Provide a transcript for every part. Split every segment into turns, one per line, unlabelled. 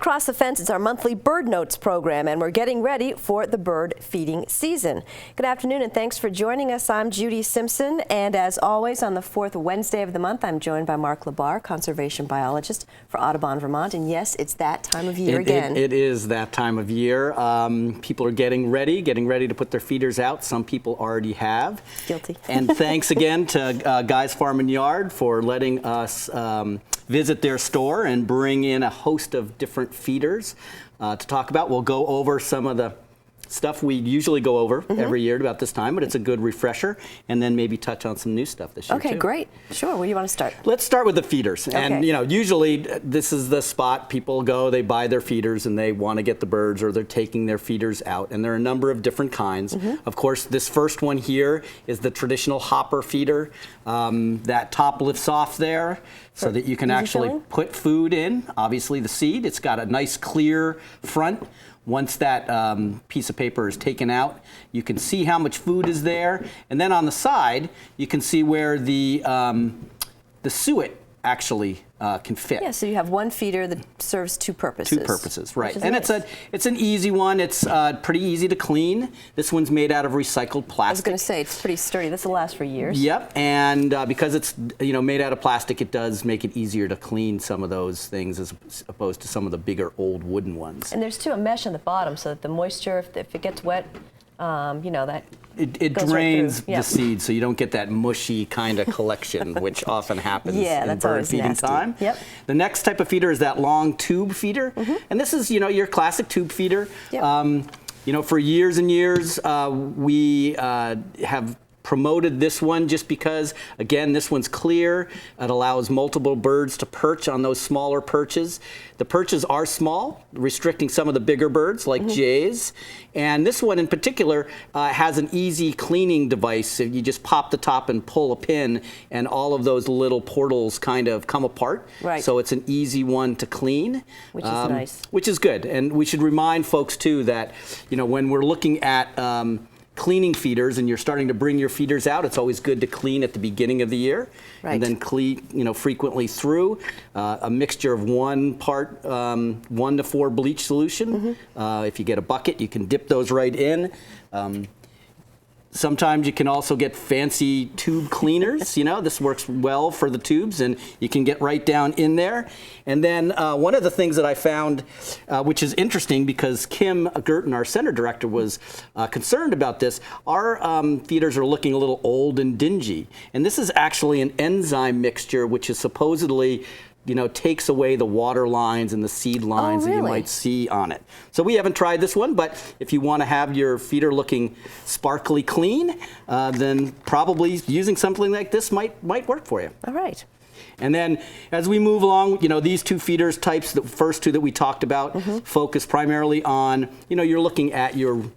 Across the Fence is our monthly Bird Notes program, and we're getting ready for the bird feeding season. Good afternoon, and thanks for joining us. I'm Judy Simpson, and as always, on the fourth Wednesday of the month, I'm joined by Mark LaBarr, conservation biologist for Audubon, Vermont. And yes, it's that time of year again.
It is that time of year. People are getting ready to put their feeders out. Some people already have.
Guilty.
And thanks again to Guy's Farm and Yard for letting us visit their store and bring in a host of different feeders to talk about. We'll go over some of the stuff we usually go over every year about this time, but it's a good refresher, and then maybe touch on some new stuff this year too.
Okay, great. Sure. Where do you want to start?
Let's start with the feeders. Okay. And you know, usually this is the spot people go, they buy their feeders and they want to get the birds, or they're taking their feeders out, and there are a number of different kinds. Of course, this first one here is the traditional hopper feeder. That top lifts off there so that you can actually put food in. Obviously the seed, it's got a nice clear front. Once that piece of paper is taken out, you can see how much food is there, and then on the side you can see where the suet actually can fit.
Yeah, so you have one feeder that serves two purposes.
Two purposes, right. And
nice.
it's an easy one. It's pretty easy to clean. This one's made out of recycled plastic.
I was going to say, it's pretty sturdy. This will last for years.
Yep, and because it's made out of plastic, it does make it easier to clean some of those things as opposed to some of the bigger old wooden ones.
And there's too a mesh on the bottom so that the moisture, if it gets wet, that
it drains the seed, so you don't get that mushy kind of collection, which often happens in bird feeding time.
Yep.
The next type of feeder is that long tube feeder, and this is your classic tube feeder. Yep. For years and years, we have promoted this one just because, again, this one's clear. It allows multiple birds to perch on those smaller perches. The perches are small, restricting some of the bigger birds like jays. And this one in particular has an easy cleaning device. So you just pop the top and pull a pin, and all of those little portals kind of come apart.
Right.
So it's an easy one to clean.
Which is nice.
Which is good. And we should remind folks, too, that when we're looking at cleaning feeders and you're starting to bring your feeders out, it's always good to clean at the beginning of the year, and then clean frequently through. A mixture of 1 to 4 bleach solution. If you get a bucket, you can dip those right in. Sometimes you can also get fancy tube cleaners. This works well for the tubes, and you can get right down in there. And then one of the things that I found, which is interesting because Kim Gerton, our center director, was concerned about this. Our feeders are looking a little old and dingy. And this is actually an enzyme mixture, which is supposedly takes away the water lines and the seed lines that you might see on it. So we haven't tried this one, but if you want to have your feeder looking sparkly clean, then probably using something like this might work for you.
All right.
And then as we move along, these two feeders types, the first two that we talked about, focus primarily on, you're looking at your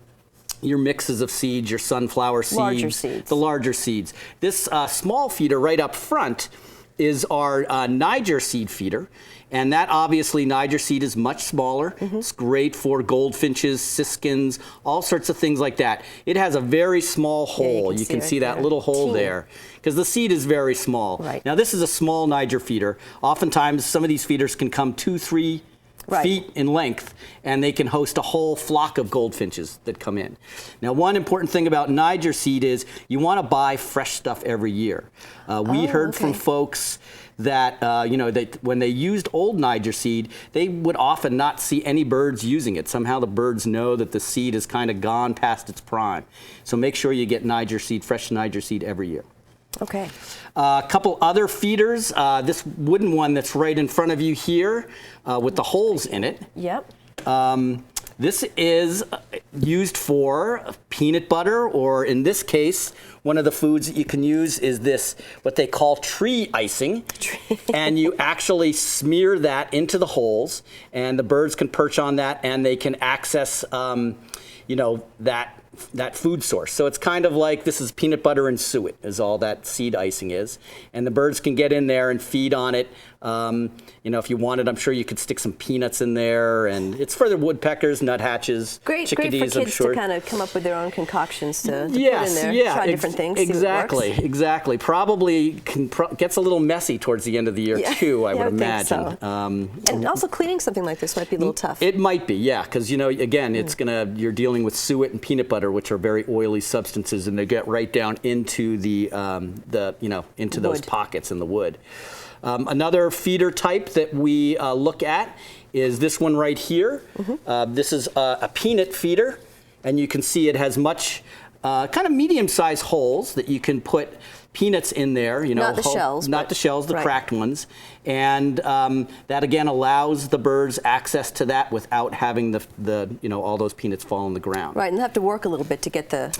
mixes of seeds, your sunflower seeds, the larger seeds. This small feeder right up front is our Niger seed feeder, and that obviously Niger seed is much smaller. It's great for goldfinches, siskins, all sorts of things like that. It has a very small hole. You can see that little hole there because the seed is very small.
Right.
Now this is a small Niger feeder. Oftentimes some of these feeders can come 2-3 feet in length, and they can host a whole flock of goldfinches that come in. Now, one important thing about Niger seed is you want to buy fresh stuff every year. We heard from folks that when they used old Niger seed, they would often not see any birds using it. Somehow the birds know that the seed is kind of gone past its prime. So make sure you get Niger seed, fresh Niger seed every year.
Okay.
A couple other feeders. This wooden one that's right in front of you here with the holes in it.
Yep.
This is used for peanut butter, or in this case, one of the foods that you can use is this, what they call tree icing. And you actually smear that into the holes, and the birds can perch on that, and they can access, that food source. So it's kind of like this is peanut butter and suet is all that seed icing is. And the birds can get in there and feed on it. If you wanted, I'm sure you could stick some peanuts in there. And it's for the woodpeckers, nuthatches, chickadees. Great recipes, I'm sure.
To kind of come up with their own concoctions to put in there, try different things,
exactly, exactly. Probably gets a little messy towards the end of the year too, I would imagine.
Think so. And also cleaning something like this might be a little tough.
It might be, yeah, because again, you're dealing with suet and peanut butter, which are very oily substances, and they get right down into into those pockets in the wood. Another feeder type that we look at is this one right here. This is a peanut feeder, and you can see it has much kind of medium-sized holes that you can put peanuts in there.
Not the shells.
Not the shells, the cracked ones. And that again allows the birds access to that without having the all those peanuts fall on the ground.
Right, and they have to work a little bit to get the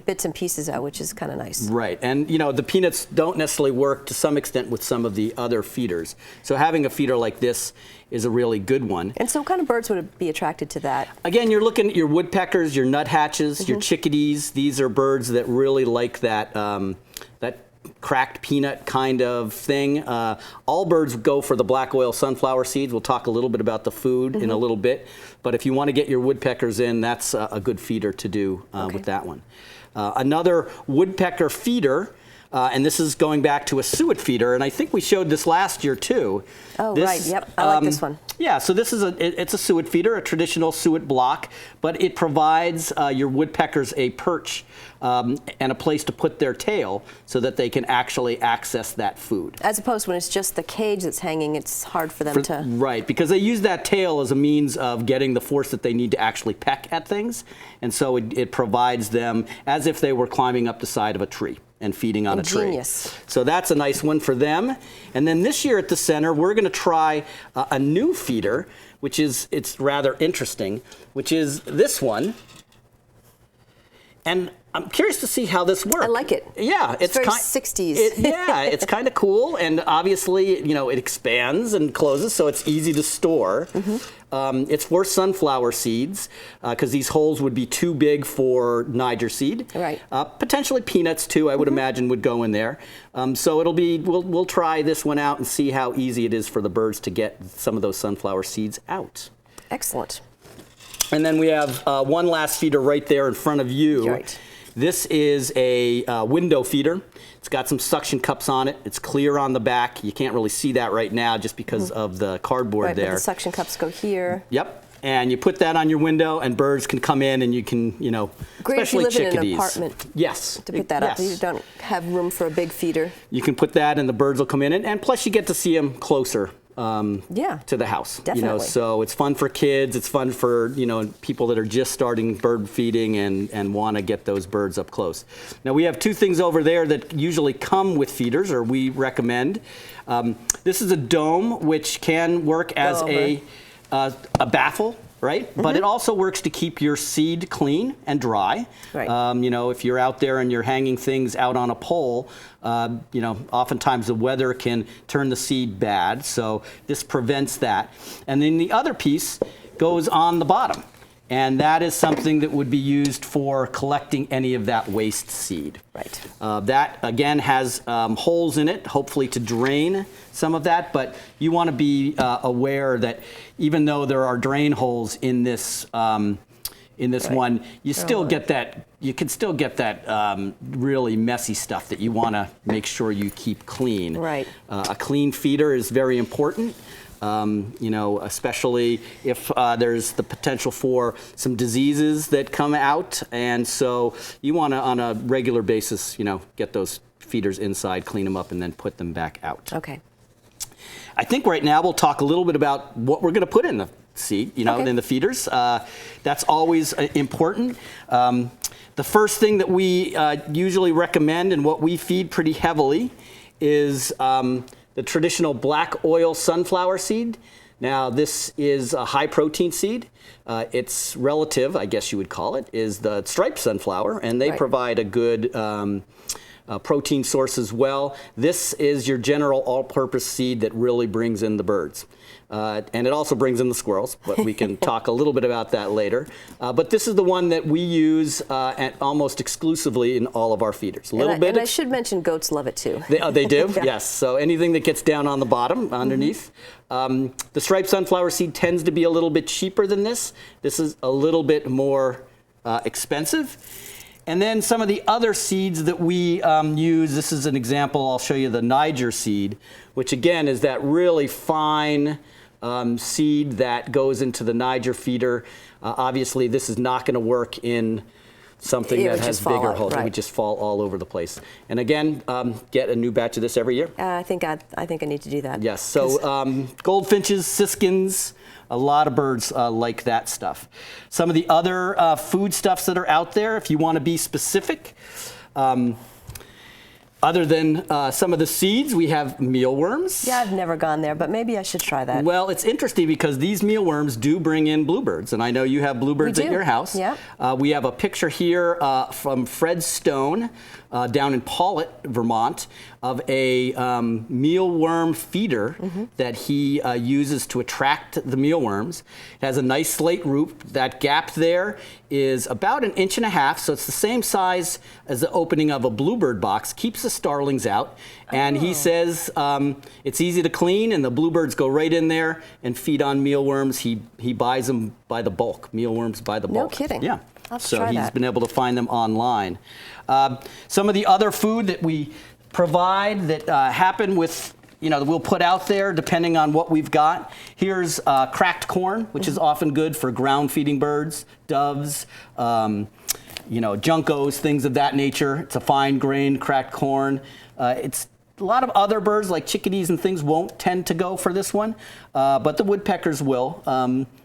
bits and pieces out, which is kind of nice.
Right, and the peanuts don't necessarily work to some extent with some of the other feeders. So having a feeder like this is a really good one.
And so what kind of birds would be attracted to that?
Again, you're looking at your woodpeckers, your nuthatches, your chickadees. These are birds that really like that that cracked peanut kind of thing. All birds go for the black oil sunflower seeds. We'll talk a little bit about the food in a little bit. But if you want to get your woodpeckers in, that's a good feeder to do with that one. Another woodpecker feeder, and this is going back to a suet feeder, and I think we showed this last year too.
Oh, right, yep, I like this one.
Yeah, so this is it's a suet feeder, a traditional suet block, but it provides your woodpeckers a perch and a place to put their tail so that they can actually access that food.
As opposed to when it's just the cage that's hanging, it's hard for them to...
Right, because they use that tail as a means of getting the force that they need to actually peck at things, and so it provides them as if they were climbing up the side of a tree and feeding on a tree. So that's a nice one for them. And then this year at the center, we're going to try a new feeder, which is, it's rather interesting, which is this one. And I'm curious to see how this works. I
like it.
Yeah,
it's very 60s.
It's kind of cool, and obviously, it expands and closes, so it's easy to store. It's for sunflower seeds, because these holes would be too big for Niger seed.
Right.
Potentially peanuts too, I would imagine, would go in there. So it'll be, we'll try this one out and see how easy it is for the birds to get some of those sunflower seeds out.
Excellent.
And then we have one last feeder right there in front of you.
Right.
This is a window feeder. It's got some suction cups on it. It's clear on the back. You can't really see that right now just because of the cardboard there.
But the suction cups go here.
Yep. And you put that on your window, and birds can come in, and you can,
Great
especially
if you live
chickadees.
in an apartment.
Yes.
To put that up. You don't have room for a big feeder.
You can put that, and the birds will come in, and plus you get to see them closer. To the house.
Definitely.
So it's fun for kids. It's fun for people that are just starting bird feeding and want to get those birds up close. Now we have two things over there that usually come with feeders, or we recommend. This is a dome, which can work as a baffle. Right, but it also works to keep your seed clean and dry.
Right.
If you're out there and you're hanging things out on a pole, oftentimes the weather can turn the seed bad. So this prevents that. And then the other piece goes on the bottom, and that is something that would be used for collecting any of that waste seed.
Right.
That again has holes in it, hopefully to drain some of that. But you want to be aware that even though there are drain holes in this one, you still get that. You can still get that really messy stuff that you want to make sure you keep clean.
Right.
A clean feeder is very important. Especially if there's the potential for some diseases that come out, and so you want to, on a regular basis, get those feeders inside, clean them up, and then put them back out.
Okay.
I think right now we'll talk a little bit about what we're going to put in the seed, in the feeders. That's always important. The first thing that we usually recommend and what we feed pretty heavily is the traditional black oil sunflower seed. Now this is a high protein seed. Its relative, I guess you would call it, is the striped sunflower, and they provide a good protein source as well. This is your general all-purpose seed that really brings in the birds. And it also brings in the squirrels, but we can talk a little bit about that later. But this is the one that we use almost exclusively in all of our feeders.
And I should mention goats love it too.
They do?
Yeah.
Yes. So anything that gets down on the bottom, underneath. The striped sunflower seed tends to be a little bit cheaper than this. This is a little bit more expensive. And then some of the other seeds that we use, this is an example, I'll show you the Niger seed, which again is that really fine seed that goes into the Niger feeder. Obviously, this is not going to work in something that has bigger holes. It would just fall all over the place. And again, get a new batch of this every year.
I think I need to do that.
Yes. So goldfinches, siskins, a lot of birds like that stuff. Some of the other foodstuffs that are out there, if you want to be specific, other than some of the seeds, we have mealworms.
Yeah, I've never gone there, but maybe I should try that.
Well, it's interesting because these mealworms do bring in bluebirds, and I know you have bluebirds at your house.
Yeah.
We have a picture here from Fred Stone down in Paulet, Vermont, of a mealworm feeder that he uses to attract the mealworms. It has a nice slate roof. That gap there is about 1.5 inches, so it's the same size as the opening of a bluebird box. Keeps the starlings out, and he says it's easy to clean, and the bluebirds go right in there and feed on mealworms. He buys them by the bulk, mealworms by the bulk.
No kidding.
Yeah.
I'll have to
so
try
he's
that.
been able to find them online. Some of the other food that we provide that happen with, we'll put out there depending on what we've got. Here's cracked corn, which is often good for ground feeding birds, doves, juncos, things of that nature. It's a fine grained cracked corn. It's a lot of other birds like chickadees and things won't tend to go for this one, but the woodpeckers will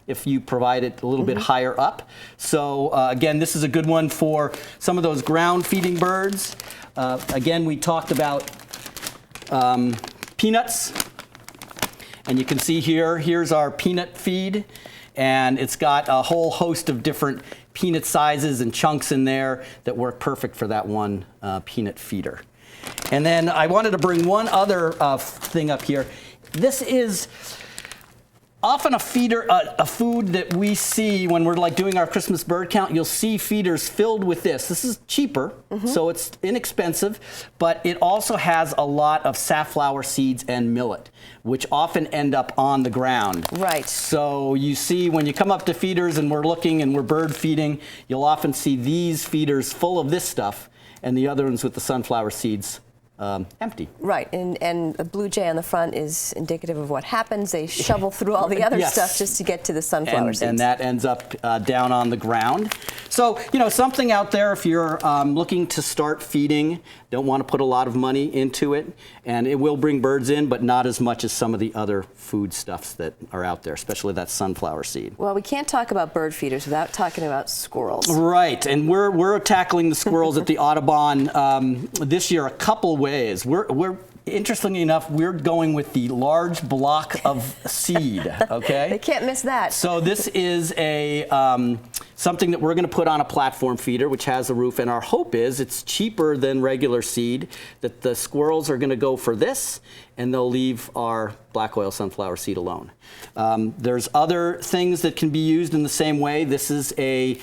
if you provide it a little bit higher up. So again, this is a good one for some of those ground feeding birds. Again, we talked about peanuts, and you can see here's our peanut feed, and it's got a whole host of different peanut sizes and chunks in there that work perfect for that one peanut feeder. And then I wanted to bring one other thing up here. This is often a feeder, a food that we see when we're doing our Christmas bird count. You'll see feeders filled with this. This is cheaper, so it's inexpensive, but it also has a lot of safflower seeds and millet, which often end up on the ground.
Right.
So you see when you come up to feeders and we're looking and we're bird feeding, you'll often see these feeders full of this stuff, and the other ones with the sunflower seeds empty.
Right, and a blue jay on the front is indicative of what happens. They shovel through all the other stuff just to get to the sunflower seeds.
And that ends up down on the ground. So, something out there if you're looking to start feeding, don't want to put a lot of money into it, and it will bring birds in, but not as much as some of the other foodstuffs that are out there, especially that sunflower seed.
Well, we can't talk about bird feeders without talking about squirrels.
Right, and we're tackling the squirrels at the Audubon this year a couple ways. We're interestingly enough, we're going with the large block of seed, okay?
They can't miss that.
So this is a something that we're going to put on a platform feeder, which has a roof, and our hope is it's cheaper than regular seed, that the squirrels are going to go for this, and they'll leave our black oil sunflower seed alone. There's other things that can be used in the same way. This is a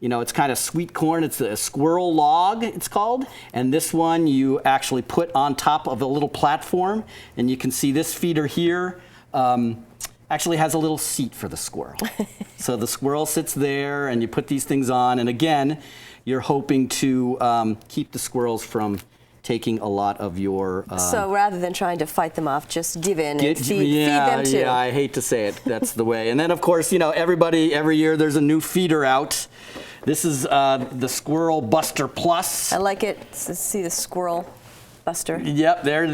it's kind of sweet corn. It's a squirrel log, it's called. And this one you actually put on top of a little platform. And you can see this feeder here actually has a little seat for the squirrel. So the squirrel sits there, and you put these things on. And again, you're hoping to keep the squirrels from taking a lot of your...
so rather than trying to fight them off, just give in and feed them too.
Yeah, I hate to say it. That's the way. And then, of course, every year there's a new feeder out. This is the Squirrel Buster Plus.
I like it. See the Squirrel Buster.
Yep, there,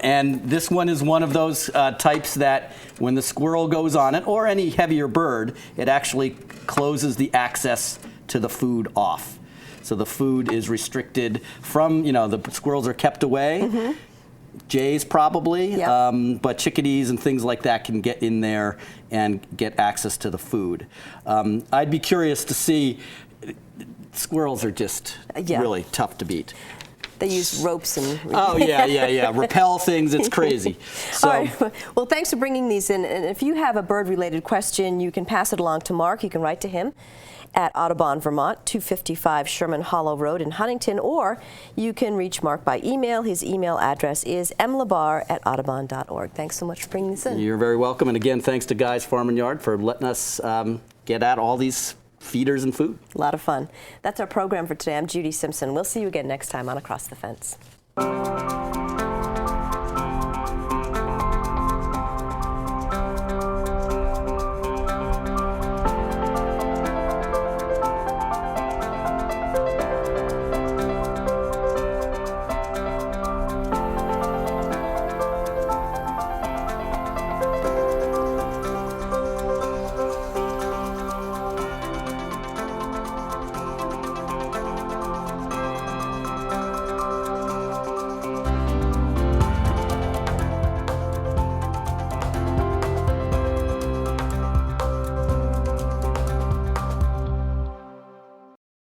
and this one is one of those types that when the squirrel goes on it, or any heavier bird, it actually closes the access to the food off. So the food is restricted from, the squirrels are kept away. Jays probably, but chickadees and things like that can get in there and get access to the food. I'd be curious to see, squirrels are just really tough to beat.
They use ropes and...
Oh, yeah. Repel things, it's crazy. So,
all right. Well, thanks for bringing these in. And if you have a bird-related question, you can pass it along to Mark. You can write to him at Audubon, Vermont, 255 Sherman Hollow Road in Huntington, or you can reach Mark by email. His email address is mlabarr@audubon.org. Thanks so much for bringing this in.
You're very welcome. And again, thanks to Guy's Farm and Yard for letting us get at all these feeders and food.
A lot of fun. That's our program for today. I'm Judy Simpson. We'll see you again next time on Across the Fence.